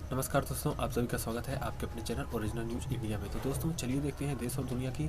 नमस्कार दोस्तों, आप सभी का स्वागत है आपके अपने चैनल ओरिजिनल न्यूज़ इंडिया में। तो दोस्तों चलिए देखते हैं देश और दुनिया की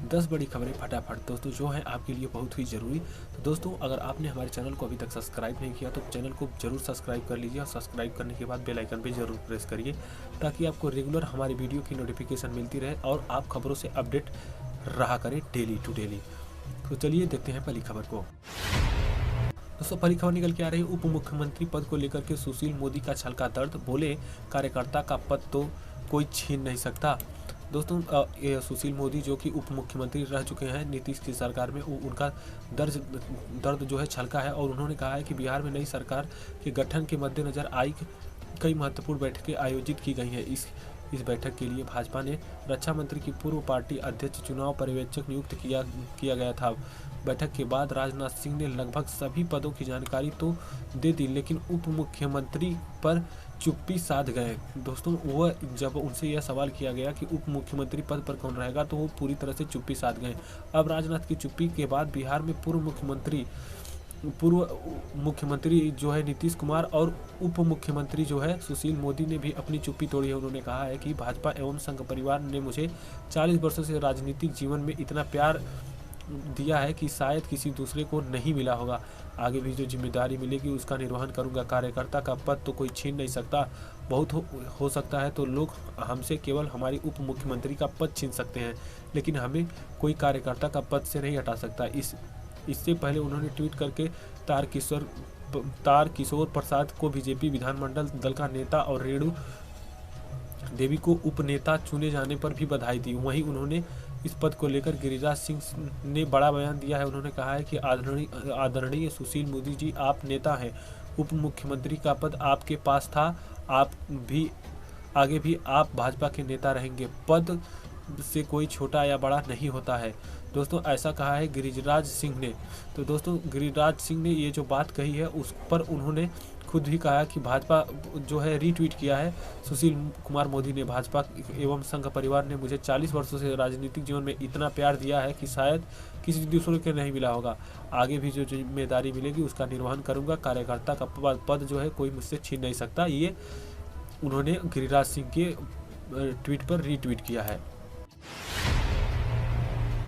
10 बड़ी खबरें फटाफट दोस्तों, जो हैं आपके लिए बहुत ही ज़रूरी। तो दोस्तों अगर आपने हमारे चैनल को अभी तक सब्सक्राइब नहीं किया तो चैनल को जरूर सब्सक्राइब कर लीजिए और सब्सक्राइब करने के बाद बेल आइकन भी जरूर प्रेस करिए ताकि आपको रेगुलर हमारी वीडियो की नोटिफिकेशन मिलती रहे और आप खबरों से अपडेट रहा करें डेली टू डेली। तो चलिए देखते हैं पहली खबर को। दोस्तों पहली खबर निकल के आ रही है, उप मुख्यमंत्री पद को लेकर के सुशील मोदी का छलका दर्द, बोले कार्यकर्ता का पद तो कोई छीन नहीं सकता। दोस्तों ये सुशील मोदी जो कि उप मुख्यमंत्री रह चुके हैं नीतीश की सरकार में, उनका दर्द जो है छलका है और उन्होंने कहा है कि बिहार में नई सरकार के गठन के मद्देनजर कई महत्वपूर्ण बैठकें आयोजित की गई हैं। इस बैठक के लिए भाजपा ने रक्षा मंत्री की पूर्व पार्टी अध्यक्ष चुनाव पर्यवेक्षक नियुक्त किया गया था। बैठक के बाद राजनाथ सिंह ने लगभग सभी पदों की जानकारी तो दे दी, लेकिन उप मुख्यमंत्री पर चुप्पी साध गए। दोस्तों वह जब उनसे यह सवाल किया गया कि उप मुख्यमंत्री पद पर कौन रहेगा तो वो पूरी तरह से चुप्पी साध गए। अब राजनाथ की चुप्पी के बाद बिहार में पूर्व मुख्यमंत्री जो है नीतीश कुमार और उप मुख्यमंत्री जो है सुशील मोदी ने भी अपनी चुप्पी तोड़ी है। उन्होंने कहा है कि भाजपा एवं संघ परिवार ने मुझे 40 वर्षों से राजनीतिक जीवन में इतना प्यार दिया है कि शायद किसी दूसरे को नहीं मिला होगा। आगे भी जो जिम्मेदारी मिलेगी उसका निर्वहन करूंगा। कार्यकर्ता का पद तो कोई छीन नहीं सकता। बहुत हो सकता है तो लोग हमसे केवल हमारी उप मुख्यमंत्री का पद छीन सकते हैं, लेकिन हमें कोई कार्यकर्ता का पद से नहीं हटा सकता। इससे पहले उन्होंने ट्वीट करके तारकिशोर प्रसाद को बीजेपी विधानमंडल दल का नेता और रेणु देवी को उपनेता चुने जाने पर भी बधाई दी। वहीं उन्होंने इस पद को लेकर गिरिराज सिंह ने बड़ा बयान दिया है। उन्होंने कहा है कि आदरणीय सुशील मोदी जी, आप नेता हैं, उप मुख्यमंत्री का पद आपके पास था, आप भी आगे भी आप भाजपा के नेता रहेंगे। पद से कोई छोटा या बड़ा नहीं होता है। दोस्तों ऐसा कहा है गिरिराज सिंह ने। तो दोस्तों गिरिराज सिंह ने ये जो बात कही है उस पर उन्होंने खुद भी कहा कि भाजपा जो है रीट्वीट किया है। सुशील कुमार मोदी ने, भाजपा एवं संघ परिवार ने मुझे 40 वर्षों से राजनीतिक जीवन में इतना प्यार दिया है कि शायद किसी दूसरे को नहीं मिला होगा। आगे भी जो जिम्मेदारी मिलेगी उसका निर्वहन करूंगा। कार्यकर्ता का पद जो है कोई मुझसे छीन नहीं सकता। ये उन्होंने गिरिराज सिंह के ट्वीट पर रीट्वीट किया है।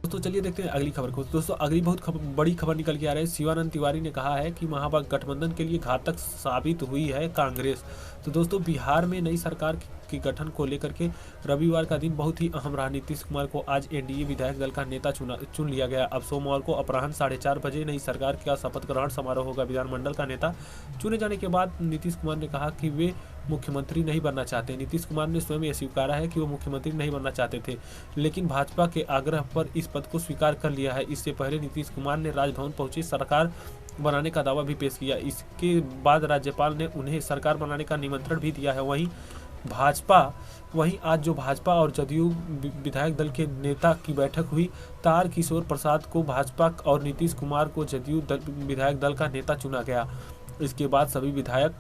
दोस्तों चलिए देखते हैं अगली खबर को। दोस्तों अगली बहुत बड़ी खबर निकल के आ रही है। शिवानंद तिवारी ने कहा है कि महागठबंधन के लिए घातक साबित हुई है कांग्रेस। तो दोस्तों बिहार में नई सरकार के गठन को लेकर के रविवार का दिन बहुत ही अहम रहा। नीतीश कुमार को आज एनडीए विधायक दल का नेता चुन लिया गया। अब सोमवार को अपराह्न 4:30 बजे नई सरकार का शपथ ग्रहण समारोह होगा। विधानमंडल का नेता चुने जाने के बाद नीतीश कुमार ने कहा कि वे मुख्यमंत्री नहीं बनना चाहते। नीतीश कुमार ने स्वयं यह स्वीकारा है कि वो मुख्यमंत्री नहीं बनना चाहते थे, लेकिन भाजपा के आग्रह पर इस पद को स्वीकार कर लिया है। इससे पहले नीतीश कुमार ने राजभवन पहुंचे सरकार बनाने का दावा भी पेश किया। इसके बाद राज्यपाल ने उन्हें सरकार बनाने का निमंत्रण भी दिया है। वहीं आज जो भाजपा और जदयू विधायक दल के नेता की बैठक हुई, तारकिशोर प्रसाद को भाजपा और नीतीश कुमार को जदयू विधायक दल का नेता चुना गया। इसके बाद सभी विधायक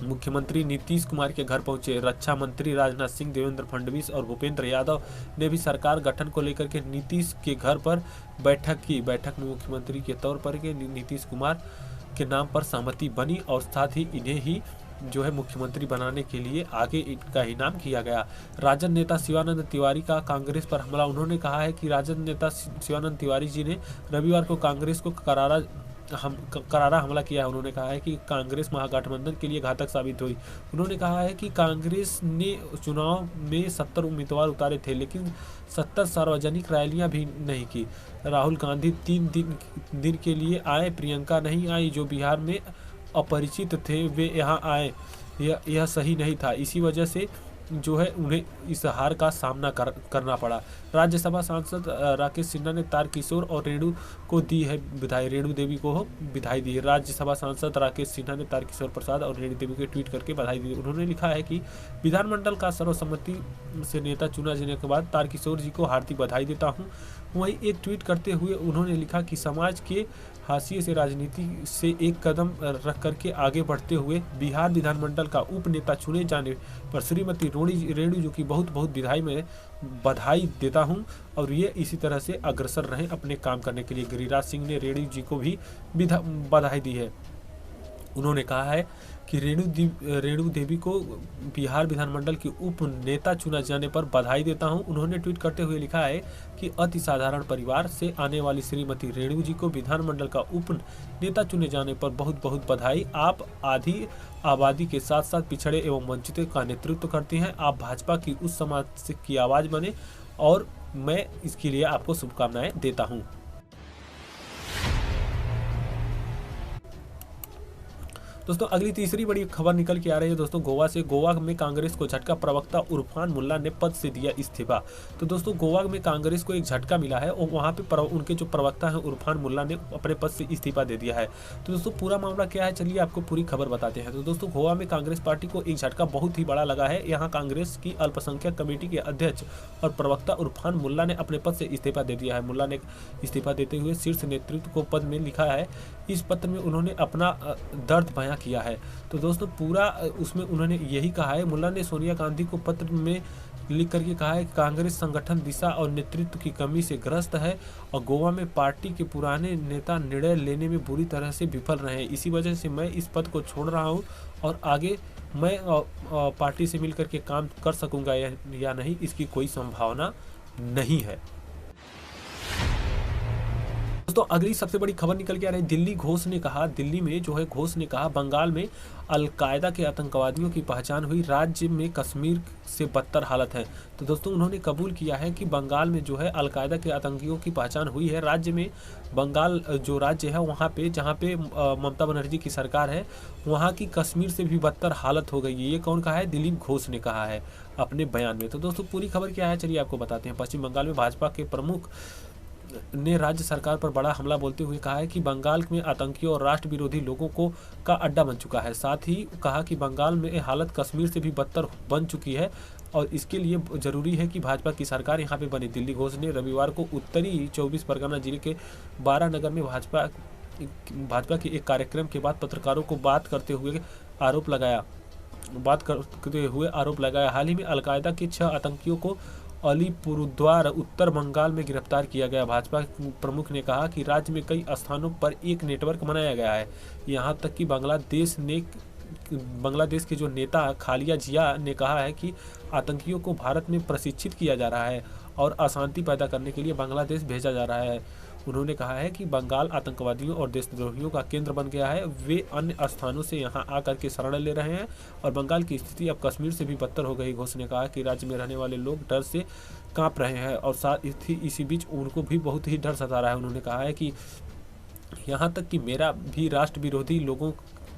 मुख्यमंत्री नीतीश कुमार के घर पहुंचे। रक्षा मंत्री राजनाथ सिंह, देवेंद्र फडणवीस और भूपेंद्र यादव ने भी सरकार गठन को लेकर के नीतीश के घर पर बैठक की। बैठक में मुख्यमंत्री के तौर पर के नीतीश कुमार के नाम पर सहमति बनी और साथ ही इन्हें ही जो है मुख्यमंत्री बनाने के लिए आगे इनका ही नाम किया गया। राजद नेता शिवानंद तिवारी का कांग्रेस पर हमला। उन्होंने कहा है कि राजद नेता शिवानंद तिवारी जी ने रविवार को कांग्रेस को करारा हमला किया है। उन्होंने कहा है कि कांग्रेस महागठबंधन के लिए घातक साबित हुई। उन्होंने कहा है कि कांग्रेस ने चुनाव में 70 उम्मीदवार उतारे थे, लेकिन 70 सार्वजनिक रैलियां भी नहीं की। राहुल गांधी 3 दिन के लिए आए, प्रियंका नहीं आई। जो बिहार में अपरिचित थे वे यहाँ आए, यह सही नहीं था। इसी वजह से जो है उन्हें इस हार का सामना करना पड़ा। राज्यसभा सांसद राकेश सिन्हा ने तारकिशोर और रेणु को दी है विदाई, रेणु देवी को बधाई दी है। राज्यसभा सांसद राकेश सिन्हा ने तारकिशोर प्रसाद और रेणु देवी को ट्वीट करके बधाई दी। उन्होंने लिखा है कि विधानमंडल का सर्वसम्मति से नेता चुना जाने के बाद तारकिशोर जी को हार्दिक बधाई देता हूँ। वहीं एक ट्वीट करते हुए उन्होंने लिखा कि समाज के हाशिए से राजनीति से एक कदम रख करके आगे बढ़ते हुए बिहार विधानमंडल का उप नेता चुने जाने पर श्रीमती रेणु जी की बहुत बधाई देता हूं और ये इसी तरह से अग्रसर रहें अपने काम करने के लिए। गिरिराज सिंह ने रेणु जी को भी बधाई दी है। उन्होंने कहा है कि रेणु देवी को बिहार विधानमंडल की उप नेता चुना जाने पर बधाई देता हूं। उन्होंने ट्वीट करते हुए लिखा है कि अति साधारण परिवार से आने वाली श्रीमती रेणु जी को विधानमंडल का उप नेता चुने जाने पर बहुत बहुत बधाई। आप आधी आबादी के साथ साथ पिछड़े एवं वंचितों का नेतृत्व करती हैं। आप भाजपा की उस समाज की आवाज़ बने और मैं इसके लिए आपको शुभकामनाएं देता हूं। दोस्तों अगली तीसरी बड़ी खबर निकल के आ रही है दोस्तों गोवा से। गोवा में कांग्रेस को झटका, प्रवक्ता इरफान मुल्ला ने पद से दिया इस्तीफा। तो दोस्तों गोवा में कांग्रेस को एक झटका मिला है और वहां पे उनके जो प्रवक्ता हैं इरफान मुल्ला ने अपने पद से इस्तीफा दे दिया है। तो दोस्तों पूरा मामला क्या है, चलिए आपको पूरी खबर बताते हैं। तो दोस्तों गोवा में कांग्रेस पार्टी को एक झटका बहुत ही बड़ा लगा है। यहाँ कांग्रेस की अल्पसंख्यक कमेटी के अध्यक्ष और प्रवक्ता इरफान मुल्ला ने अपने पद से इस्तीफा दे दिया है। मुल्ला ने इस्तीफा देते हुए शीर्ष नेतृत्व को पद में लिखा है। इस पत्र में उन्होंने अपना दर्द बयां किया है। तो दोस्तों पूरा उसमें उन्होंने यही कहा है, मुल्ला ने सोनिया गांधी को पत्र में लिख करके कहा है कि कांग्रेस संगठन दिशा और नेतृत्व की कमी से ग्रस्त है और गोवा में पार्टी के पुराने नेता निर्णय लेने में बुरी तरह से विफल रहे हैं। इसी वजह से मैं इस पद को छोड़ रहा हूं और आगे मैं पार्टी से मिलकर के काम कर सकूंगा या नहीं, इसकी कोई संभावना नहीं है। दोस्तों अगली सबसे बड़ी खबर निकल के आ रही है दिल्ली में जो है घोष ने कहा बंगाल में अलकायदा के आतंकवादियों की पहचान हुई, राज्य में कश्मीर से बदतर हालत है। तो दोस्तों उन्होंने कबूल किया है कि बंगाल में जो है अलकायदा के आतंकियों की पहचान हुई है। राज्य में बंगाल जो राज्य है वहाँ पे जहाँ पे ममता बनर्जी की सरकार है वहाँ की कश्मीर से भी बदतर हालत हो गई है। ये कौन कहा है? दिलीप घोष ने कहा है अपने बयान में। तो दोस्तों पूरी खबर क्या है चलिए आपको बताते हैं। पश्चिम बंगाल में भाजपा के प्रमुख ने राज्य सरकार पर बड़ा हमला बोलते हुए कहा है कि बंगाल में आतंकियों और राष्ट्र विरोधी लोगों को का अड्डा बन चुका है। साथ ही कहा कि बंगाल में हालत कश्मीर से भी बदतर बन चुकी है और इसके लिए जरूरी है कि भाजपा की सरकार यहाँ पे बने। दिल्ली घोष ने रविवार को उत्तरी 24 परगना जिले के बारानगर में भाजपा के एक कार्यक्रम के बाद पत्रकारों को बात करते हुए आरोप लगाया। हाल ही में अलकायदा के 6 आतंकियों को अलीपुरद्वार उत्तर बंगाल में गिरफ्तार किया गया। भाजपा प्रमुख ने कहा कि राज्य में कई स्थानों पर एक नेटवर्क बनाया गया है। यहां तक कि बांग्लादेश के जो नेता खालिया जिया ने कहा है कि आतंकियों को भारत में प्रशिक्षित किया जा रहा है और अशांति पैदा करने के लिए बांग्लादेश भेजा जा रहा है। उन्होंने कहा है कि बंगाल आतंकवादियों और देशद्रोहियों का केंद्र बन गया है। वे अन्य स्थानों से यहां आकर के शरण ले रहे हैं और बंगाल की स्थिति अब कश्मीर से भी बदतर हो गई। घोष ने कहा कि राज्य में रहने वाले लोग डर से कांप रहे हैं और साथ ही इसी बीच उनको भी बहुत ही डर सता रहा है। उन्होंने कहा है कि यहाँ तक कि मेरा भी राष्ट्र विरोधी लोगों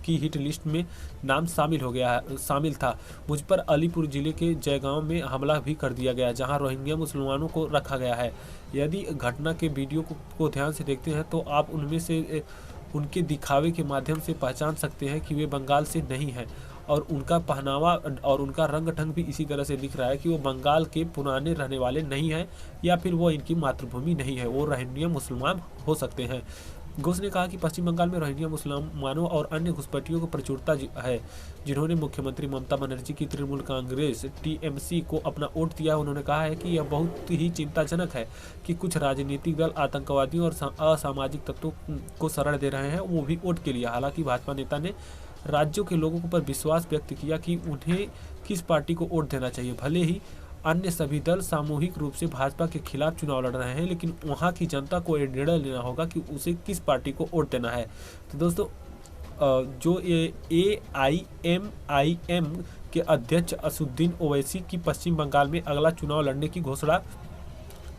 की हिट लिस्ट में नाम शामिल था। मुझ पर अलीपुर जिले के जयगांव में हमला भी कर दिया गया जहां रोहिंग्या मुसलमानों को रखा गया है। यदि घटना के वीडियो को ध्यान से देखते हैं तो आप उनमें से उनके दिखावे के माध्यम से पहचान सकते हैं कि वे बंगाल से नहीं हैं और उनका पहनावा और उनका रंग ढंग भी इसी तरह से दिख रहा है कि वो बंगाल के पुराने रहने वाले नहीं हैं या फिर वो इनकी मातृभूमि नहीं है, वो रोहिंग्या मुसलमान हो सकते हैं। घोष ने कहा कि पश्चिम बंगाल में रोहिंग्या मुसलमानों और अन्य घुसपैठियों को प्रचुरता है जिन्होंने मुख्यमंत्री ममता बनर्जी की तृणमूल कांग्रेस टीएमसी को अपना वोट दिया। उन्होंने कहा है कि यह बहुत ही चिंताजनक है कि कुछ राजनीतिक दल आतंकवादियों और असामाजिक तत्वों को शरण दे रहे हैं, वो भी वोट के लिए। हालांकि भाजपा नेता ने राज्यों के लोगों पर विश्वास व्यक्त किया कि उन्हें किस पार्टी को वोट देना चाहिए। भले ही अन्य सभी दल सामूहिक रूप से भाजपा के खिलाफ चुनाव लड़ रहे हैं, लेकिन वहां की जनता को ये निर्णय लेना होगा कि उसे किस पार्टी को वोट देना है। तो दोस्तों जो AIMIM के अध्यक्ष असुद्दीन ओवैसी की पश्चिम बंगाल में अगला चुनाव लड़ने की घोषणा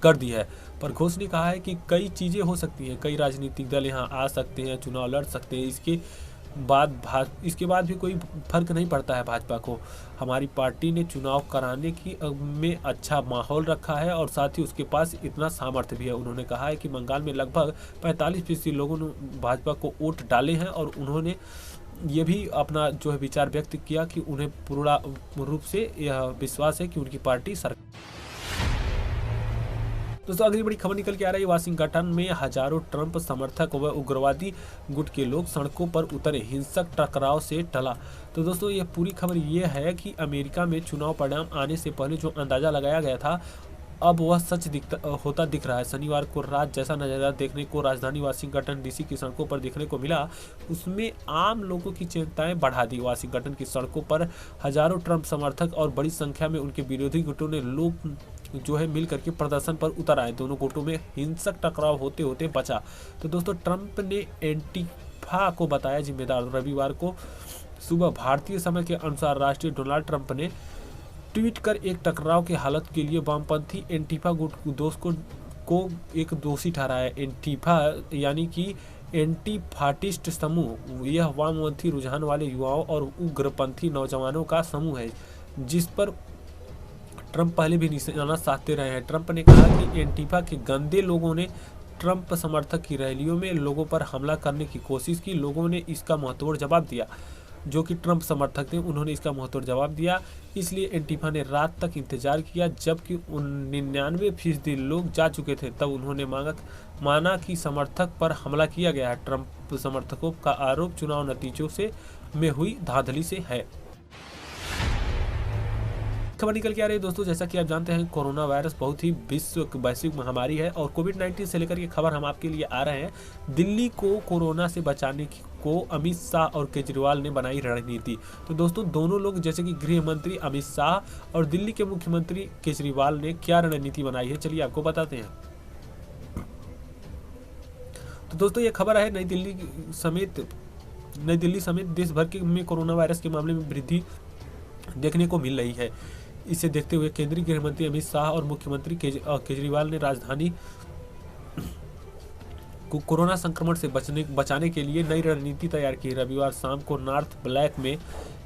कर दी है, पर घोष ने कहा है कि कई चीज़ें हो सकती हैं, कई राजनीतिक दल यहाँ आ सकते हैं, चुनाव लड़ सकते हैं। इसके बाद भी कोई फर्क नहीं पड़ता है भाजपा को। हमारी पार्टी ने चुनाव कराने की में अच्छा माहौल रखा है और साथ ही उसके पास इतना सामर्थ्य भी है। उन्होंने कहा है कि बंगाल में लगभग 45% लोगों ने भाजपा को वोट डाले हैं और उन्होंने ये भी अपना जो है विचार व्यक्त किया कि उन्हें पूर्ण रूप से यह विश्वास है कि उनकी पार्टी सरकार। दोस्तों अगली बड़ी खबर निकल के आ रही है वाशिंगटन में हजारों ट्रंप समर्थक व उग्रवादी गुट के लोग सड़कों पर उतरे, हिंसक टकराव से टला। तो दोस्तों ये पूरी खबर ये है कि अमेरिका में चुनाव परिणाम आने से पहले जो अंदाजा लगाया गया था अब वह सच होता दिख रहा है। शनिवार को रात जैसा नज़ारा देखने को राजधानी वाशिंगटन डीसी की सड़कों पर देखने को मिला, उसमें आम लोगों की चिंताएं बढ़ा दी। वाशिंगटन की सड़कों पर हजारों ट्रंप समर्थक और बड़ी संख्या में उनके विरोधी गुटों ने लोग जो है मिल करके प्रदर्शन पर उतर आए। दोनों गुटों में हिंसक टकराव होते होते बचा। तो दोस्तों, ट्रंप ने एंटीफा को बताया जिम्मेदार। रविवार को सुबह भारतीय समय के अनुसार राष्ट्रीय डोनाल्ड ट्रंप ने ट्वीट कर एक टकराव की हालत के लिए वामपंथी एंटीफा गुट दोस्त को एक दोषी ठहराया। एंटीफा यानी कि एंटीफाटिस्ट समूह, यह वामपंथी रुझान वाले युवाओं और उग्रपंथी नौजवानों का समूह है जिस पर ट्रंप पहले भी निशाना साधते रहे हैं। ट्रंप ने कहा कि एंटीफा के गंदे लोगों ने ट्रंप समर्थक की रैलियों में लोगों पर हमला करने की कोशिश की। लोगों ने इसका मुंहतोड़ जवाब दिया। जो कि ट्रंप समर्थक थे, उन्होंने इसका मुंहतोड़ जवाब दिया। इसलिए एंटीफा ने रात तक इंतजार किया। जबकि 99% लोग जा चुके थे, तब उन्होंने माना कि समर्थक पर हमला किया गया है। ट्रंप समर्थकों का आरोप चुनाव नतीजों में हुई धांधली से है। खबर निकल के आ रही है दोस्तों, जैसा कि आप जानते हैं कोरोना वायरस बहुत ही वैश्विक महामारी है और कोविड-19 से लेकर के खबर हम आपके लिए आ रहे हैं। दिल्ली को कोरोना से बचाने को अमित शाह और केजरीवाल ने बनाई रणनीति। तो दोस्तों, दोनों लोग जैसे कि गृह मंत्री अमित शाह और दिल्ली के मुख्यमंत्री केजरीवाल ने क्या रणनीति बनाई है, चलिए आपको बताते हैं। तो दोस्तों, ये खबर है नई दिल्ली समेत देश भर में कोरोना वायरस के मामले में वृद्धि देखने को मिल रही है। इसे देखते हुए केंद्रीय गृह मंत्री अमित शाह और मुख्यमंत्री केजरीवाल ने राजधानी को कोरोना संक्रमण से बचाने के लिए नई रणनीति तैयार की। रविवार शाम को नॉर्थ ब्लैक में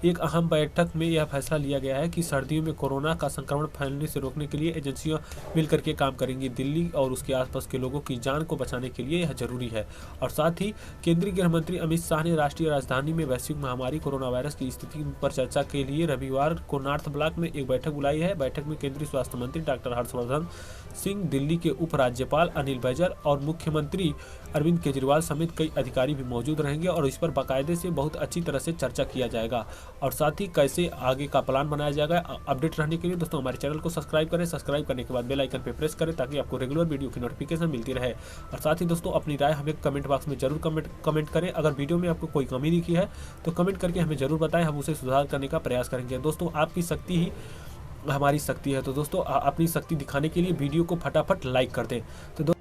एक अहम बैठक में यह फैसला लिया गया है कि सर्दियों में कोरोना का संक्रमण फैलने से रोकने के लिए एजेंसियां मिलकर के काम करेंगी। दिल्ली और उसके आसपास के लोगों की जान को बचाने के लिए यह जरूरी है। और साथ ही केंद्रीय गृह मंत्री अमित शाह ने राष्ट्रीय राजधानी में वैश्विक महामारी कोरोना वायरस की स्थिति पर चर्चा के लिए रविवार को नॉर्थ ब्लॉक में एक बैठक बुलाई है। बैठक में केंद्रीय स्वास्थ्य मंत्री डॉक्टर हर्षवर्धन सिंह, दिल्ली के उपराज्यपाल अनिल बैजल और मुख्यमंत्री अरविंद केजरीवाल समेत कई अधिकारी भी मौजूद रहेंगे और इस पर बाकायदे से बहुत अच्छी तरह से चर्चा किया जाएगा और साथ ही कैसे आगे का प्लान बनाया जाएगा। अपडेट रहने के लिए दोस्तों हमारे चैनल को सब्सक्राइब करें। सब्सक्राइब करने के बाद बेल आइकन पर प्रेस करें ताकि आपको रेगुलर वीडियो की नोटिफिकेशन मिलती रहे। और साथ ही दोस्तों, अपनी राय हमें कमेंट बॉक्स में जरूर कमेंट करें। अगर वीडियो में आपको कोई कमी दिखी है तो कमेंट करके हमें जरूर बताएं, हम उसे सुधार करने का प्रयास करेंगे। दोस्तों, आपकी शक्ति ही हमारी शक्ति है। तो दोस्तों, अपनी शक्ति दिखाने के लिए वीडियो को फटाफट लाइक कर दें। तो